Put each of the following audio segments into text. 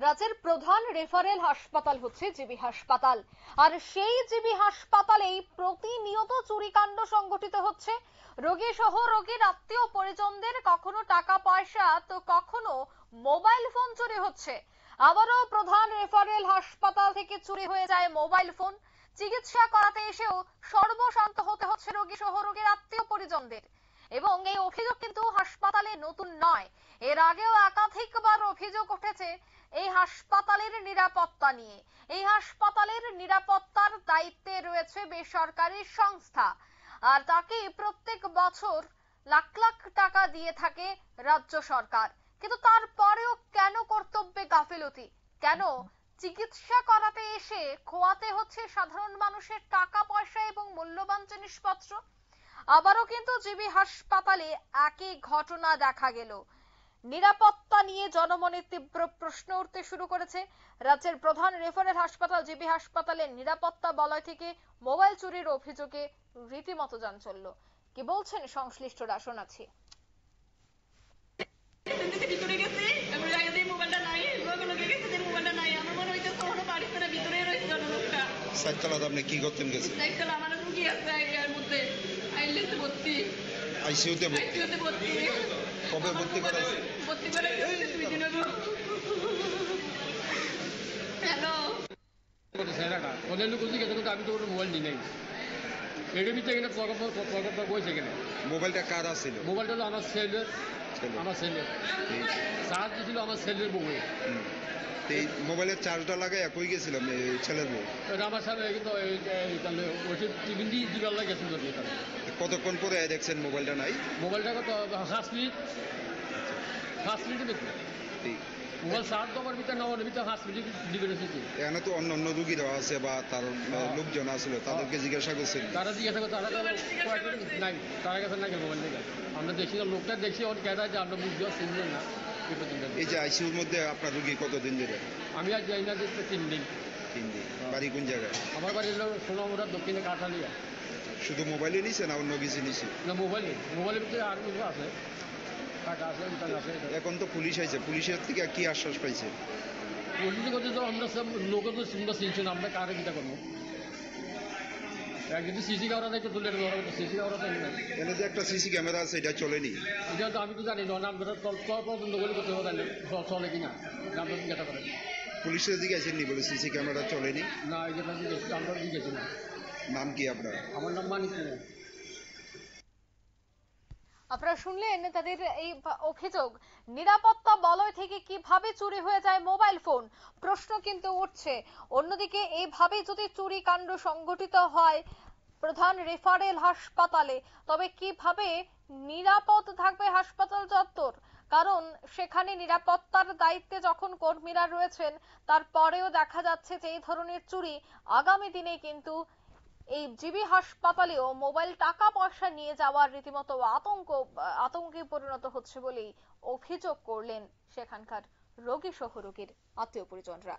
রাজ্যের প্রধান রেফারেল হাসপাতাল হচ্ছে জিবি হাসপাতাল, আর সেই জিবি হাসপাতালেই প্রতিনিয়ত চুরিকাণ্ড সংঘটিত হচ্ছে। রোগী সহ রোগীর আত্মীয় পরিজনদের কখনো টাকা পয়সা তো কখনো মোবাইল ফোন চুরি হচ্ছে। আবারও প্রধান রেফারেল হাসপাতাল থেকে চুরি হয়ে যায় মোবাইল ফোন। চিকিৎসা করাতে এসেও সর্বশান্ত হতে হচ্ছে রোগী সহ রোগীর আত্মীয় পরিজনদের। এবং এই অভিযোগ কিন্তু হাসপাতালে নতুন নয়, এর আগেও একাধিকবার অভিযোগ উঠেছে এই হাসপাতালের নিরাপত্তা নিয়ে। এই হাসপাতালের নিরাপত্তার দায়িত্বে রয়েছে বেসরকারি সংস্থা, আর তাকে প্রত্যেক বছর লাখ লাখ টাকা দিয়ে থাকে রাজ্য সরকার। কিন্তু তারপরেও কেন কর্তব্যে গাফিলতি, কেন চিকিৎসা করাতে এসে খোয়াতে হচ্ছে সাধারণ মানুষের টাকা পয়সা এবং মূল্যবান জিনিসপত্র? আবারও কিন্তু জিবি হাসপাতালে একই ঘটনা দেখা গেল। নিরাপত্তা নিয়ে জনমনে তীব্র প্রশ্ন উঠতে শুরু করেছে। রাজ্যের প্রধান রেফারেল হাসপাতাল জিবি হাসপাতালের নিরাপত্তা বলয় থেকে মোবাইল চুরির অভিযোগে রীতিমতো চাঞ্চল্য। কি বলছেন সংশ্লিষ্টরা, শোনাচ্ছি। আপনি কি করতেন গেছে? আইসিইউতে ভর্তি। কবে ভর্তি করাইছে? মোবাইলটা কার আছিল? মোবাইলটা হলো আমার ছেলের। চার্জ দিছিল আমার ছেলের বউয়ে। এই মোবাইলের চার্জটা লাগাই কই গেছিলাম ছেলের বউ? আমার সাথে কিন্তু দিবার গেছিল। কতক্ষণ পরে দেখছেন মোবাইলটা নাই? মোবাইলটা কত 5 মিনিটের ভিতরে। মোবাইল চার্জ দেওয়ার ভিতরে নেওয়ার ভিতরে 5 মিনিট দিবে। এখানে তো অন্য রুগীরা আছে বা তার লোকজন আসলে তাদেরকে জিজ্ঞাসা করছেন? তারা জিজ্ঞাসা করে, তারা নাই, তারা কাছে নাই মোবাইল থেকে। আমরা দেখছি লোকটা দেখছি ওর কেটে যে আমরা বুঝতে চিনলেন না। এই যে আইসিইউর মধ্যে আপনার রুগী কতদিন ধরে? আমি আজ যাই না, 3 দিন। বাড়ি কোন জায়গায়? আমার বাড়ি হলো সোনামুড়া, দক্ষিণে কাঠালিয়া। শুধু মোবাইলে নিছে না অন্য কিছু নিছে? না, মোবাইলের ভিতরে আর কিছু আছে, টাকা আছে, আছে। এখন তো পুলিশ আইছে, পুলিশের থেকে কি আশ্বাস পাইছে? পুলিশ করতে তো আমরা সব লোকে তো সুন্দর চিনছি না, আমরা কারে কিটা করবো? যদি সিসি ক্যামেরা দেখে তুলে ধরা, সিসি ক্যামেরা তো এখানে যে একটা সিসি ক্যামেরা আছে এটা চলেনি? এটা তো আমি তো জানি না, আমরা তদন্ত করে করতে পারি চলে কিনা, আমরা জিজ্ঞাসা করেন। পুলিশের দিকে আসেননি বলে সিসি ক্যামেরা চলেনি? না, এটা আমরা জিজ্ঞেছি না। নাম কি আপনার? আমার নাম মানিক। আপনারা শুনলেন তাদের এই অভিযোগ। নিরাপত্তা বলয় থেকে কিভাবে চুরি হয়ে যায় মোবাইল ফোন, প্রশ্ন কিন্তু উঠছে। অন্যদিকে এইভাবে যদি চুরি কাণ্ড সংঘটিত হয় প্রধান রেফারেল হাসপাতালে, তবে কিভাবে নিরাপদ থাকবে হাসপাতাল চত্বর? কারণ সেখানে নিরাপত্তার দায়িত্বে যখন কর্মীরা রয়েছেন, তারপরেও দেখা যাচ্ছে যে এই ধরনের চুরি আগামী দিনে কিন্তু এই জিবি হাসপাতালেও মোবাইল টাকা পয়সা নিয়ে যাওয়ার রীতিমতো আতঙ্কে পরিণত হচ্ছে বলেই অভিযোগ করলেন সেখানকার রোগী সহ রোগীর আত্মীয় পরিজনরা।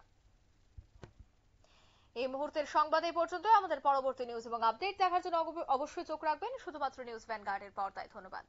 এই মুহূর্তের সংবাদ এই পর্যন্ত। আমাদের পরবর্তী নিউজ এবং আপডেট দেখার জন্য অবশ্যই চোখ রাখবেন শুধুমাত্র নিউজ ভ্যানগার্ডের পর্দায়। ধন্যবাদ।